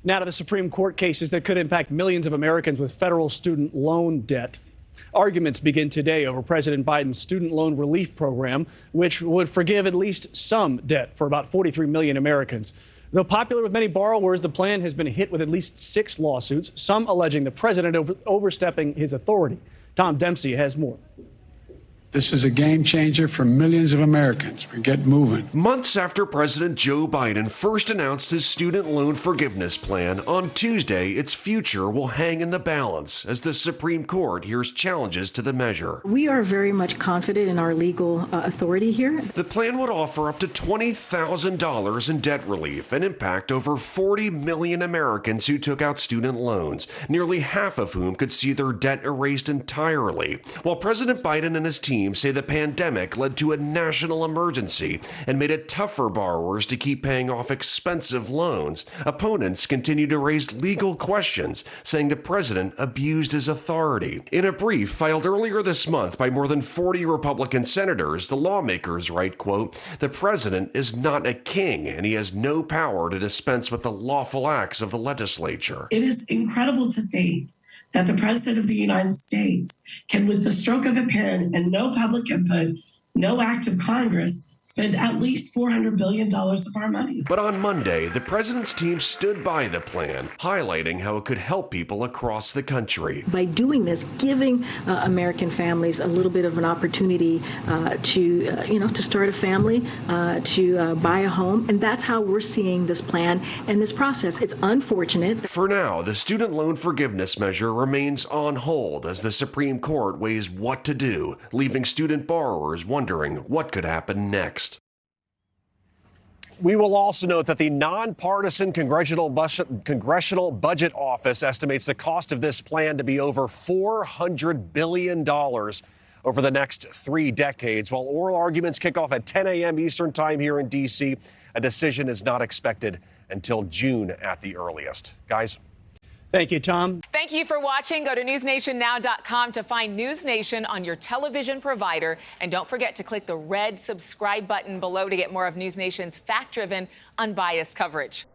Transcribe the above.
Now to the Supreme Court cases that could impact millions of Americans with federal student loan debt. Arguments begin today over President Biden's student loan relief program, which would forgive at least some debt for about 43 million Americans. Though popular with many borrowers, the plan has been hit with at least 6 lawsuits, some alleging the president overstepping his authority. Tom Dempsey has more. This is a game changer for millions of Americans. We get moving. Months after President Joe Biden first announced his student loan forgiveness plan, on Tuesday, its future will hang in the balance as the Supreme Court hears challenges to the measure. We are very much confident in our legal authority here. The plan would offer up to $20,000 in debt relief and impact over 40 million Americans who took out student loans, nearly half of whom could see their debt erased entirely. While President Biden and his team say the pandemic led to a national emergency and made it tough for borrowers to keep paying off expensive loans, opponents continue to raise legal questions, saying the president abused his authority. In a brief filed earlier this month by more than 40 Republican senators, the lawmakers write, quote, "The president is not a king and he has no power to dispense with the lawful acts of the legislature." It is incredible to think that the President of the United States can, with the stroke of a pen and no public input, no act of Congress, spend at least $400 billion of our money. But on Monday, the president's team stood by the plan, highlighting how it could help people across the country. By doing this, giving American families a little bit of an opportunity to start a family, to buy a home. And that's how we're seeing this plan and this process. It's unfortunate. For now, the student loan forgiveness measure remains on hold as the Supreme Court weighs what to do, leaving student borrowers wondering what could happen next. We will also note that the nonpartisan Congressional Budget Office estimates the cost of this plan to be over $400 billion over the next 3 decades. While oral arguments kick off at 10 a.m. Eastern time here in D.C., a decision is not expected until June at the earliest. Guys. Thank you, Tom. Thank you for watching. Go to newsnationnow.com to find NewsNation on your television provider. And don't forget to click the red subscribe button below to get more of NewsNation's fact-driven, unbiased coverage.